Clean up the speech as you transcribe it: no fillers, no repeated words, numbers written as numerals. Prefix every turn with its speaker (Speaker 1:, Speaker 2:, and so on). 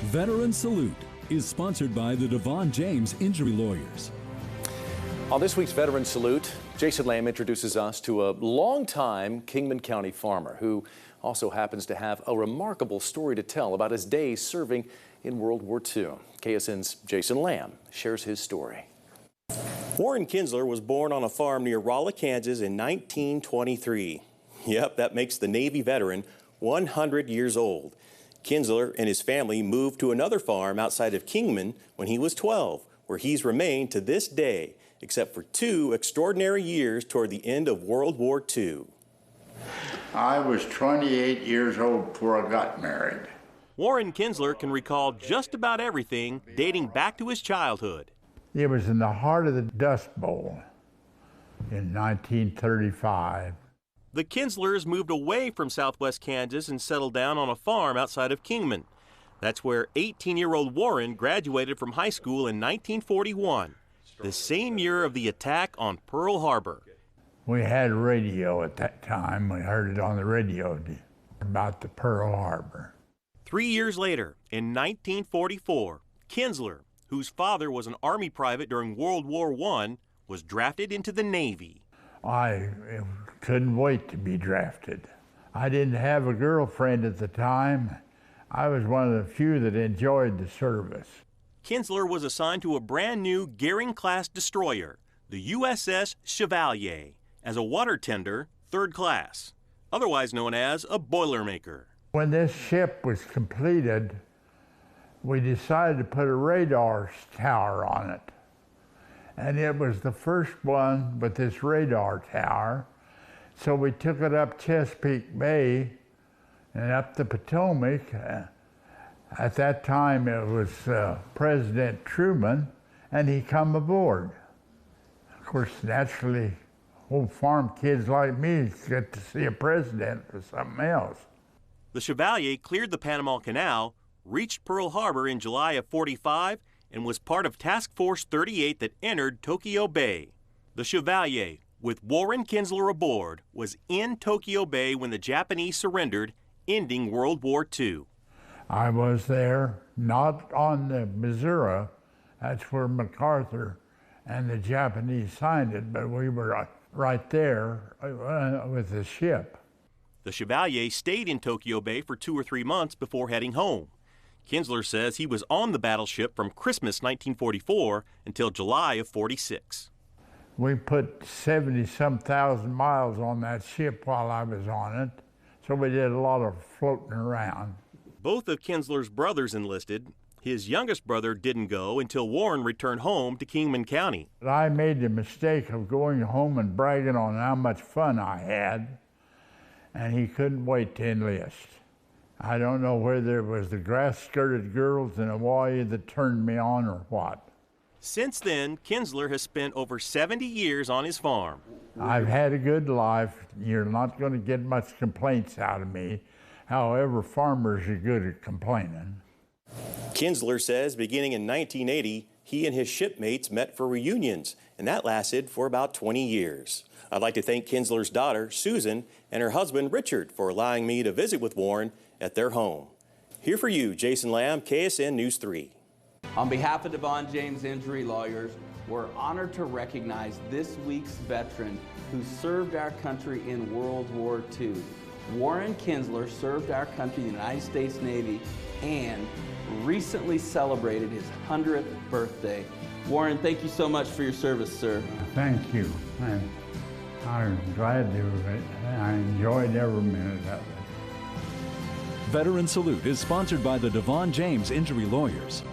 Speaker 1: Veteran Salute is sponsored by the Devon James Injury Lawyers.
Speaker 2: On this week's Veteran Salute, Jason Lamb introduces us to a longtime Kingman County farmer who also happens to have a remarkable story to tell about his days serving in World War II. KSN's Jason Lamb shares his story.
Speaker 3: Warren Kinsler was born on a farm near Rolla, Kansas in 1923. Yep, that makes the Navy veteran 100 years old. Kinsler and his family moved to another farm outside of Kingman when he was 12, where he's remained to this day, except for 2 extraordinary years toward the end of World War II.
Speaker 4: I was 28 years old before I got married.
Speaker 3: Warren Kinsler can recall just about everything dating back to his childhood.
Speaker 4: It was in the heart of the Dust Bowl in 1935.
Speaker 3: The Kinslers moved away from southwest Kansas and settled down on a farm outside of Kingman. That's where 18-year-old Warren graduated from high school in 1941, the same year of the attack on Pearl Harbor.
Speaker 4: We had radio at that time. We heard it on the radio about the Pearl Harbor.
Speaker 3: 3 years later, in 1944, Kinsler, whose father was an Army private during World War I, was drafted into the Navy.
Speaker 4: I couldn't wait to be drafted. I didn't have a girlfriend at the time. I was one of the few that enjoyed the service.
Speaker 3: Kinsler was assigned to a brand new Gearing-class destroyer, the USS Chevalier, as a water tender, 3rd class, otherwise known as a Boilermaker.
Speaker 4: When this ship was completed, we decided to put a radar tower on it. And it was the first one with this radar tower. So we took it up Chesapeake Bay and up the Potomac. At that time, it was President Truman, and he come aboard. Of course, naturally, old farm kids like me get to see a president or something else.
Speaker 3: The Chevalier cleared the Panama Canal, reached Pearl Harbor in July of '45, and was part of Task Force 38 that entered Tokyo Bay. The Chevalier, with Warren Kinsler aboard, was in Tokyo Bay when the Japanese surrendered, ending World War II.
Speaker 4: I was there, not on the Missouri. That's where MacArthur and the Japanese signed it, but we were right there with the ship.
Speaker 3: The Chevalier stayed in Tokyo Bay for 2 or 3 months before heading home. Kinsler says he was on the battleship from Christmas 1944 until July of '46.
Speaker 4: We put 70-some thousand miles on that ship while I was on it, so we did a lot of floating around.
Speaker 3: Both of Kinsler's brothers enlisted. His youngest brother didn't go until Warren returned home to Kingman County.
Speaker 4: I made the mistake of going home and bragging on how much fun I had, and he couldn't wait to enlist. I don't know whether it was the grass-skirted girls in Hawaii that turned me on or what.
Speaker 3: Since then, Kinsler has spent over 70 years on his farm.
Speaker 4: I've had a good life. You're not going to get much complaints out of me. However, farmers are good at complaining.
Speaker 3: Kinsler says beginning in 1980, he and his shipmates met for reunions, and that lasted for about 20 years. I'd like to thank Kinsler's daughter, Susan, and her husband, Richard, for allowing me to visit with Warren at their home. Here for you, Jason Lamb, KSN News 3.
Speaker 5: On behalf of Devon James Injury Lawyers, we're honored to recognize this week's veteran who served our country in World War II. Warren Kinsler served our country in the United States Navy and recently celebrated his 100th birthday. Warren, thank you so much for your service, sir.
Speaker 4: Thank you. I'm glad to do it. I enjoyed every minute of it.
Speaker 1: Veteran Salute is sponsored by the Devon James Injury Lawyers.